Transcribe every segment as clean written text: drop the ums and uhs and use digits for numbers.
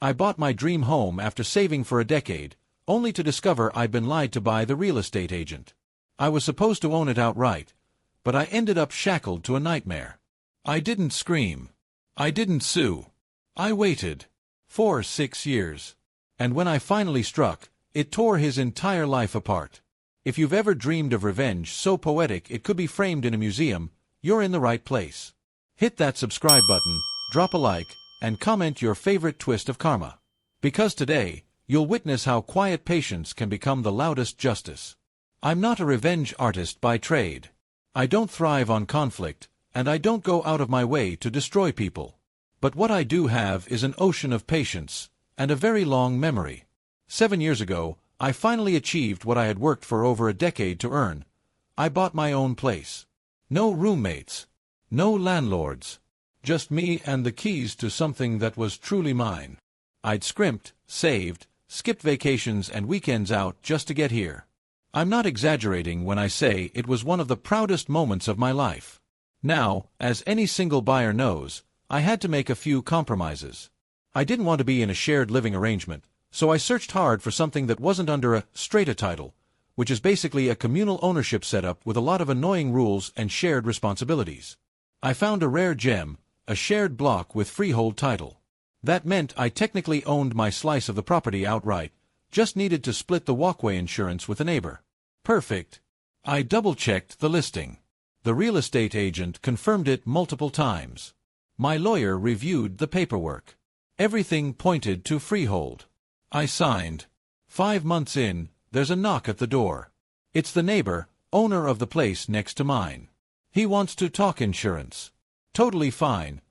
I bought my dream home after saving for a decade, only to discover I'd been lied to by the real estate agent. I was supposed to own it outright, but I ended up shackled to a nightmare. I didn't scream. I didn't sue. I waited. 6 years. And when I finally struck, it tore his entire life apart. If you've ever dreamed of revenge so poetic it could be framed in a museum, you're in the right place. Hit that subscribe button, drop a like, and comment your favorite twist of karma. Because today, you'll witness how quiet patience can become the loudest justice. I'm not a revenge artist by trade. I don't thrive on conflict, and I don't go out of my way to destroy people. But what I do have is an ocean of patience, and a very long memory. 7 years ago, I finally achieved what I had worked for over a decade to earn. I bought my own place. No roommates. No landlords. Just me and the keys to something that was truly mine. I'd scrimped, saved, skipped vacations and weekends out just to get here. I'm not exaggerating when I say it was one of the proudest moments of my life. Now, as any single buyer knows, I had to make a few compromises. I didn't want to be in a shared living arrangement, so I searched hard for something that wasn't under a strata title, which is basically a communal ownership setup with a lot of annoying rules and shared responsibilities. I found a rare gem, a shared block with freehold title. That meant I technically owned my slice of the property outright, just needed to split the walkway insurance with a neighbor. Perfect. I double-checked the listing. The real estate agent confirmed it multiple times. My lawyer reviewed the paperwork. Everything pointed to freehold. I signed. 5 months in, there's a knock at the door. It's the neighbor, owner of the place next to mine. He wants to talk insurance. Totally fine.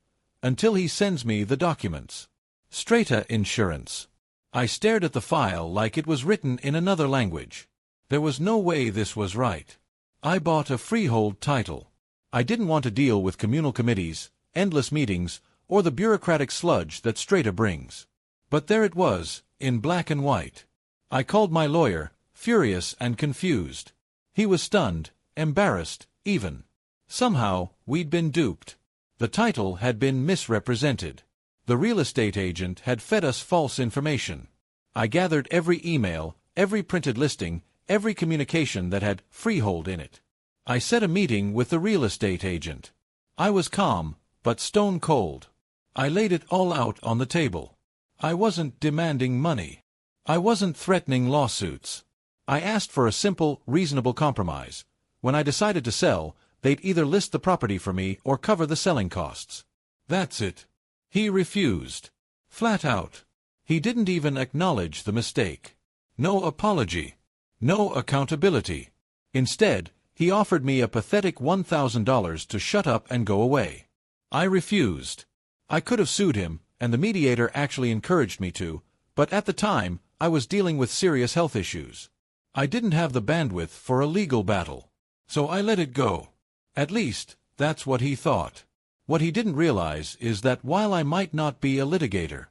Until he sends me the documents. Strata insurance. I stared at the file like it was written in another language. There was no way this was right. I bought a freehold title. I didn't want to deal with communal committees, endless meetings, or the bureaucratic sludge that strata brings. But there it was, in black and white. I called my lawyer, furious and confused. He was stunned, embarrassed, even. Somehow, we'd been duped. The title had been misrepresented. The real estate agent had fed us false information. I gathered every email, every printed listing, every communication that had freehold in it. I set a meeting with the real estate agent. I was calm, but stone cold. I laid it all out on the table. I wasn't demanding money. I wasn't threatening lawsuits. I asked for a simple, reasonable compromise. When I decided to sell, they'd either list the property for me or cover the selling costs. That's it. He refused. Flat out. He didn't even acknowledge the mistake. No apology. No accountability. Instead, he offered me a pathetic $1,000 to shut up and go away. I refused. I could have sued him, and the mediator actually encouraged me to, but at the time, I was dealing with serious health issues. I didn't have the bandwidth for a legal battle. So I let it go. At least, that's what he thought. What he didn't realize is that while I might not be a litigator,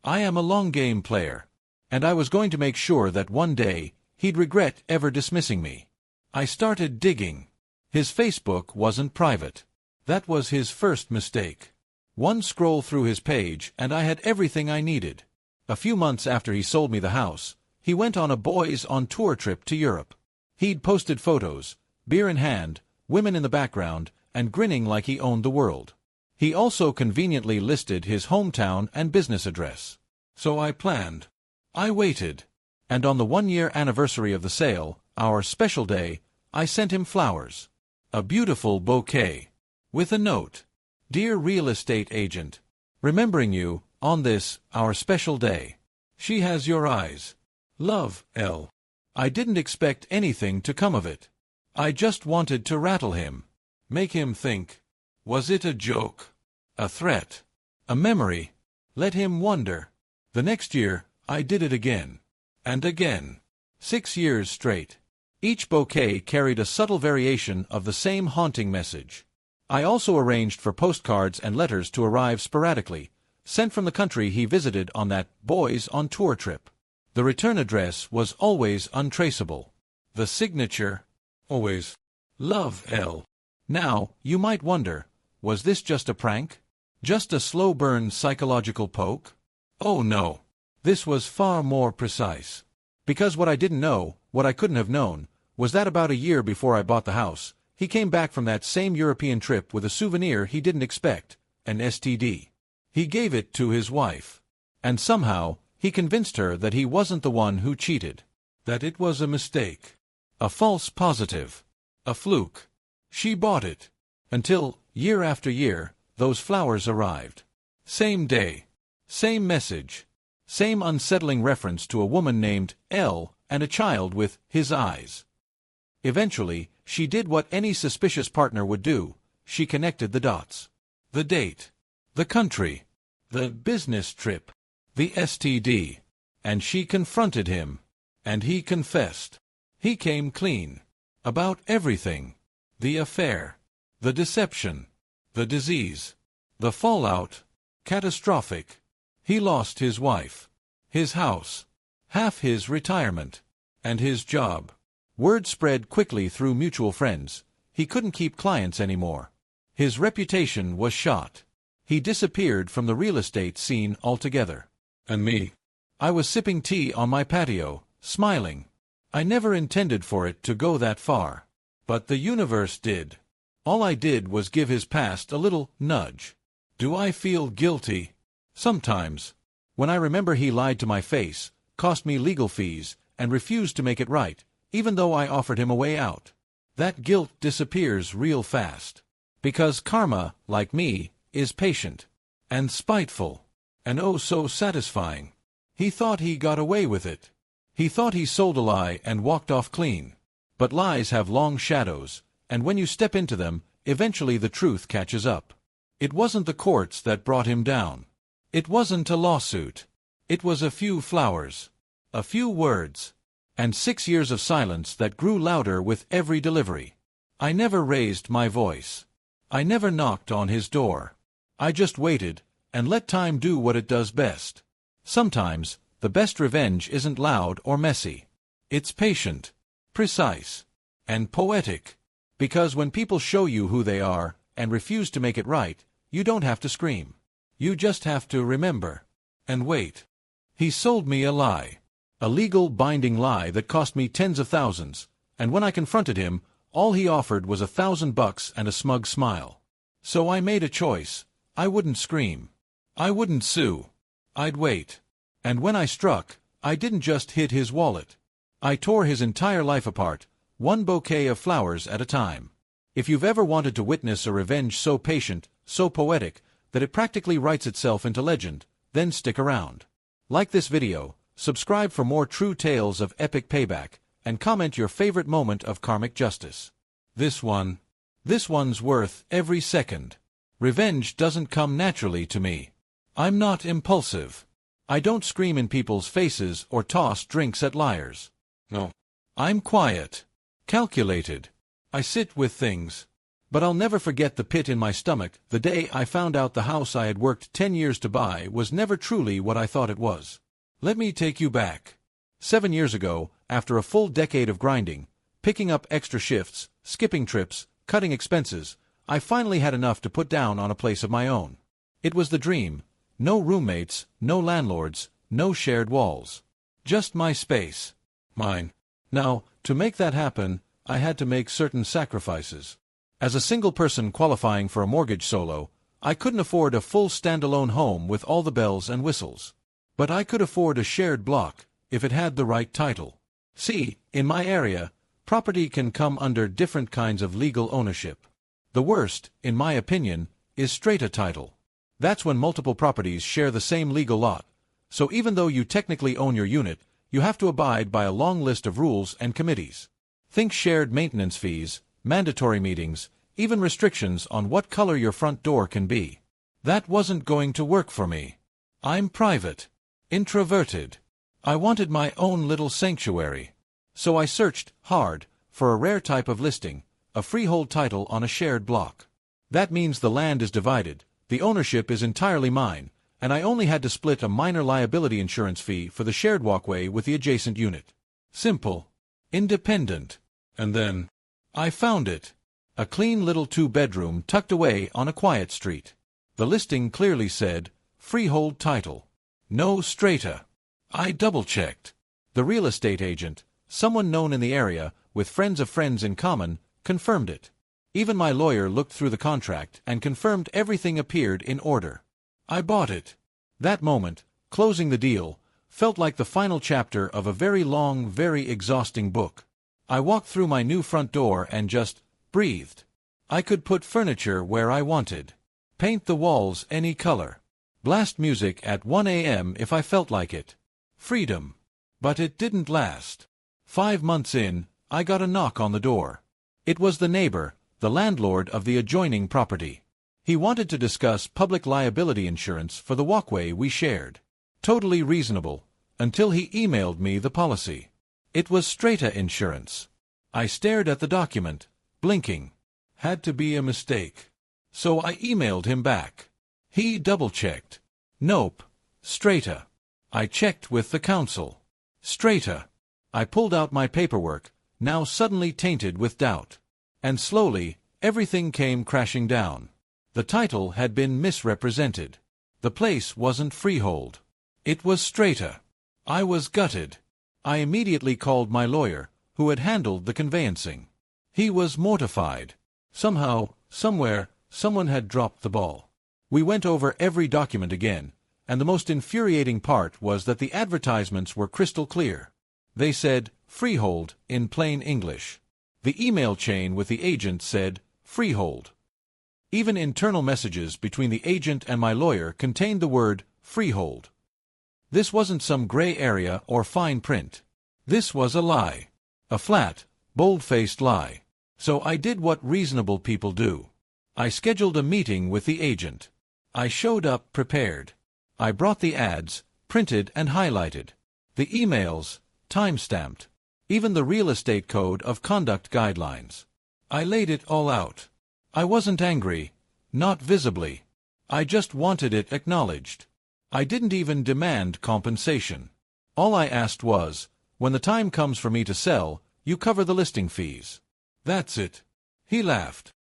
I am a long-game player, and I was going to make sure that one day, he'd regret ever dismissing me. I started digging. His Facebook wasn't private. That was his first mistake. One scroll through his page and I had everything I needed. A few months after he sold me the house, he went on a boys-on-tour trip to Europe. He'd posted photos, beer in hand, women in the background, and grinning like he owned the world. He also conveniently listed his hometown and business address. So I planned. I waited. And on the 1-year anniversary of the sale, our special day, I sent him flowers. A beautiful bouquet. With a note. Dear real estate agent, remembering you, on this, our special day. She has your eyes. Love, L. I didn't expect anything to come of it. I just wanted to rattle him. Make him think. Was it a joke? A threat? A memory? Let him wonder. The next year, I did it again. And again. 6 years straight. Each bouquet carried a subtle variation of the same haunting message. I also arranged for postcards and letters to arrive sporadically, sent from the country he visited on that boys-on-tour trip. The return address was always untraceable. The signature, always, Love, L. Now, you might wonder, was this just a prank? Just a slow-burn psychological poke? Oh no. This was far more precise. Because what I didn't know, what I couldn't have known, was that about a year before I bought the house, he came back from that same European trip with a souvenir he didn't expect, an STD. He gave it to his wife. And somehow, he convinced her that he wasn't the one who cheated. That it was a mistake. A false positive. A fluke. She bought it. Until, year after year, those flowers arrived. Same day. Same message. Same unsettling reference to a woman named L and a child with his eyes. Eventually, she did what any suspicious partner would do. She connected the dots. The date. The country. The business trip. The STD. And she confronted him. And he confessed. He came clean. About everything. The affair. The deception. The disease. The fallout. Catastrophic. He lost his wife. His house. Half his retirement. And his job. Word spread quickly through mutual friends. He couldn't keep clients anymore. His reputation was shot. He disappeared from the real estate scene altogether. And me? I was sipping tea on my patio, smiling. I never intended for it to go that far. But the universe did. All I did was give his past a little nudge. Do I feel guilty? Sometimes. When I remember he lied to my face, cost me legal fees, and refused to make it right, even though I offered him a way out. That guilt disappears real fast. Because karma, like me, is patient. And spiteful. And oh so satisfying. He thought he got away with it. He thought he sold a lie and walked off clean. But lies have long shadows, and when you step into them, eventually the truth catches up. It wasn't the courts that brought him down. It wasn't a lawsuit. It was a few flowers. A few words. And 6 years of silence that grew louder with every delivery. I never raised my voice. I never knocked on his door. I just waited, and let time do what it does best. Sometimes, the best revenge isn't loud or messy. It's patient, precise, and poetic. Because when people show you who they are, and refuse to make it right, you don't have to scream. You just have to remember. And wait. He sold me a lie. A legal binding lie that cost me tens of thousands, and when I confronted him, all he offered was $1,000 and a smug smile. So I made a choice. I wouldn't scream. I wouldn't sue. I'd wait. And when I struck, I didn't just hit his wallet. I tore his entire life apart, one bouquet of flowers at a time. If you've ever wanted to witness a revenge so patient, so poetic, that it practically writes itself into legend, then stick around. Like this video, subscribe for more true tales of epic payback, and comment your favorite moment of karmic justice. This one's worth every second. Revenge doesn't come naturally to me. I'm not impulsive. I don't scream in people's faces or toss drinks at liars. No. I'm quiet. Calculated. I sit with things. But I'll never forget the pit in my stomach the day I found out the house I had worked 10 years to buy was never truly what I thought it was. Let me take you back. 7 years ago, after a full decade of grinding, picking up extra shifts, skipping trips, cutting expenses, I finally had enough to put down on a place of my own. It was the dream. No roommates, no landlords, no shared walls. Just my space. Mine. Now, to make that happen, I had to make certain sacrifices. As a single person qualifying for a mortgage solo, I couldn't afford a full standalone home with all the bells and whistles. But I could afford a shared block, if it had the right title. See, in my area, property can come under different kinds of legal ownership. The worst, in my opinion, is strata title. That's when multiple properties share the same legal lot. So even though you technically own your unit, you have to abide by a long list of rules and committees. Think shared maintenance fees, mandatory meetings, even restrictions on what color your front door can be. That wasn't going to work for me. I'm private. Introverted. I wanted my own little sanctuary. So I searched hard for a rare type of listing, a freehold title on a shared block. That means the land is divided, the ownership is entirely mine, and I only had to split a minor liability insurance fee for the shared walkway with the adjacent unit. Simple. Independent. And then I found it. A clean little 2-bedroom tucked away on a quiet street. The listing clearly said, freehold title. No strata. I double-checked. The real estate agent, someone known in the area, with friends of friends in common, confirmed it. Even my lawyer looked through the contract and confirmed everything appeared in order. I bought it. That moment, closing the deal, felt like the final chapter of a very long, very exhausting book. I walked through my new front door and just breathed. I could put furniture where I wanted. Paint the walls any color. Blast music at 1 a.m. if I felt like it. Freedom. But it didn't last. 5 months in, I got a knock on the door. It was the neighbor, the landlord of the adjoining property. He wanted to discuss public liability insurance for the walkway we shared. Totally reasonable, until he emailed me the policy. It was strata insurance. I stared at the document, blinking. Had to be a mistake. So I emailed him back. He double-checked. Nope. Strata. I checked with the council. Strata. I pulled out my paperwork, now suddenly tainted with doubt. And slowly, everything came crashing down. The title had been misrepresented. The place wasn't freehold. It was strata. I was gutted. I immediately called my lawyer, who had handled the conveyancing. He was mortified. Somehow, somewhere, someone had dropped the ball. We went over every document again, and the most infuriating part was that the advertisements were crystal clear. They said, freehold, in plain English. The email chain with the agent said, freehold. Even internal messages between the agent and my lawyer contained the word, freehold. This wasn't some gray area or fine print. This was a lie. A flat, bold-faced lie. So I did what reasonable people do. I scheduled a meeting with the agent. I showed up prepared. I brought the ads, printed and highlighted. The emails, time-stamped. Even the real estate code of conduct guidelines. I laid it all out. I wasn't angry, not visibly. I just wanted it acknowledged. I didn't even demand compensation. All I asked was, when the time comes for me to sell, you cover the listing fees. That's it. He laughed.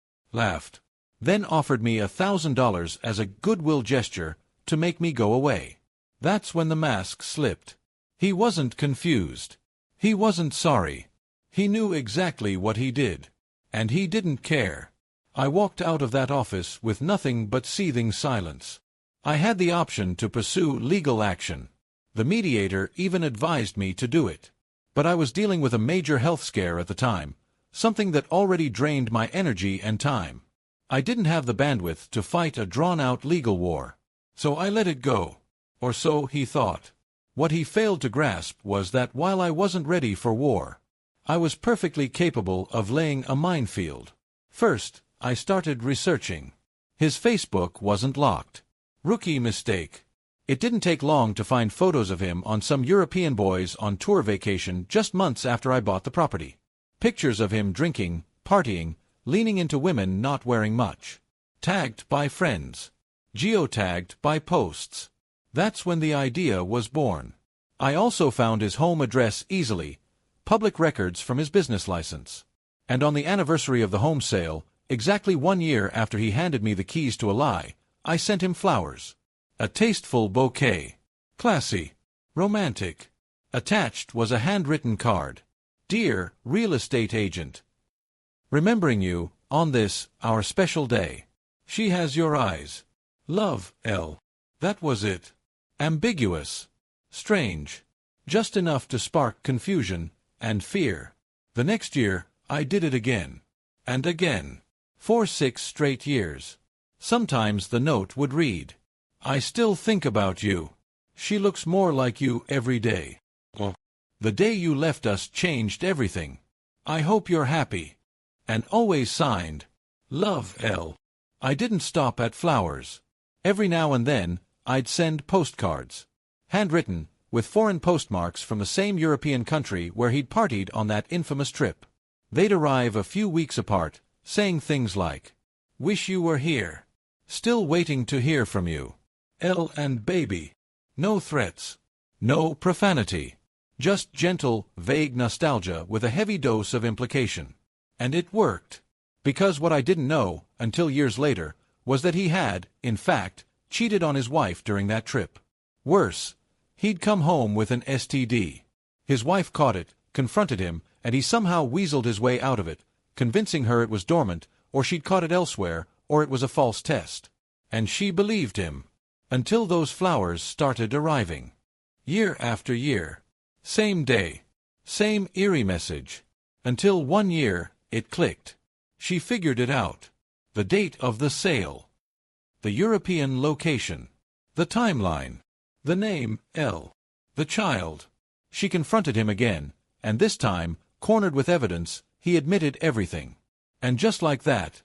Then offered me $1,000 as a goodwill gesture to make me go away. That's when the mask slipped. He wasn't confused. He wasn't sorry. He knew exactly what he did. And he didn't care. I walked out of that office with nothing but seething silence. I had the option to pursue legal action. The mediator even advised me to do it. But I was dealing with a major health scare at the time, something that already drained my energy and time. I didn't have the bandwidth to fight a drawn-out legal war. So I let it go. Or so he thought. What he failed to grasp was that while I wasn't ready for war, I was perfectly capable of laying a minefield. First, I started researching. His Facebook wasn't locked. Rookie mistake. It didn't take long to find photos of him on some European boys on tour vacation just months after I bought the property. Pictures of him drinking, partying, leaning into women not wearing much. Tagged by friends. Geotagged by posts. That's when the idea was born. I also found his home address easily, public records from his business license. And on the anniversary of the home sale, exactly 1 year after he handed me the keys to a lie, I sent him flowers. A tasteful bouquet. Classy. Romantic. Attached was a handwritten card. Dear real estate agent. Remembering you, on this, our special day. She has your eyes. Love, L. That was it. Ambiguous. Strange. Just enough to spark confusion and fear. The next year, I did it again. And again. For 6 straight years. Sometimes the note would read, I still think about you. She looks more like you every day. The day you left us changed everything. I hope you're happy. And always signed, Love, L. I didn't stop at flowers. Every now and then, I'd send postcards. Handwritten, with foreign postmarks from the same European country where he'd partied on that infamous trip. They'd arrive a few weeks apart, saying things like, Wish you were here. Still waiting to hear from you. L and baby. No threats. No profanity. Just gentle, vague nostalgia with a heavy dose of implication. And it worked. Because what I didn't know, until years later, was that he had, in fact, cheated on his wife during that trip. Worse, He'd come home with an STD. His wife caught it, confronted him, and he somehow weaseled his way out of it, convincing her it was dormant, or she'd caught it elsewhere, or it was a false test. And she believed him. Until those flowers started arriving. Year after year. Same day. Same eerie message. Until one year, it clicked. She figured it out. The date of the sale. The European location. The timeline. The name, L. The child. She confronted him again, and this time, cornered with evidence, he admitted everything. And just like that,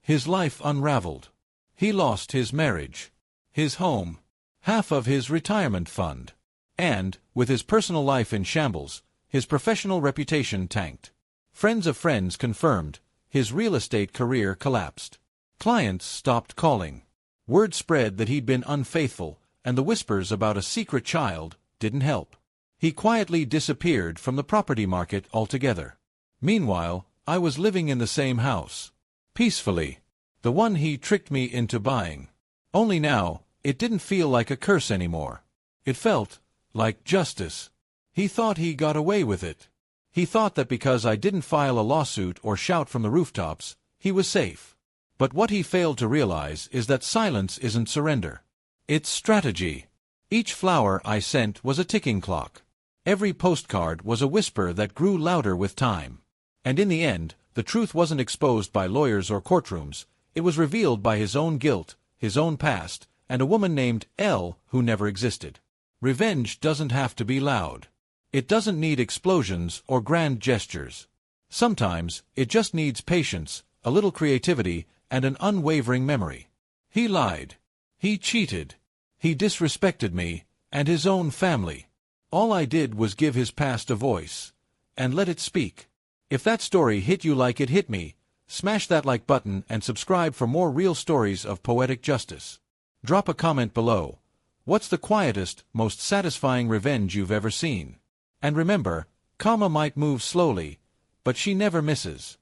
his life unraveled. He lost his marriage, his home, half of his retirement fund, and, with his personal life in shambles, his professional reputation tanked. Friends of friends confirmed, his real estate career collapsed. Clients stopped calling. Word spread that he'd been unfaithful, and the whispers about a secret child didn't help. He quietly disappeared from the property market altogether. Meanwhile, I was living in the same house. Peacefully. The one he tricked me into buying. Only now, it didn't feel like a curse anymore. It felt like justice. He thought he got away with it. He thought that because I didn't file a lawsuit or shout from the rooftops, he was safe. But what he failed to realize is that silence isn't surrender. It's strategy. Each flower I sent was a ticking clock. Every postcard was a whisper that grew louder with time. And in the end, the truth wasn't exposed by lawyers or courtrooms. It was revealed by his own guilt, his own past, and a woman named L who never existed. Revenge doesn't have to be loud. It doesn't need explosions or grand gestures. Sometimes, it just needs patience, a little creativity, and an unwavering memory. He lied. He cheated. He disrespected me, and his own family. All I did was give his past a voice, and let it speak. If that story hit you like it hit me, smash that like button and subscribe for more real stories of poetic justice. Drop a comment below. What's the quietest, most satisfying revenge you've ever seen? And remember, karma might move slowly, but she never misses.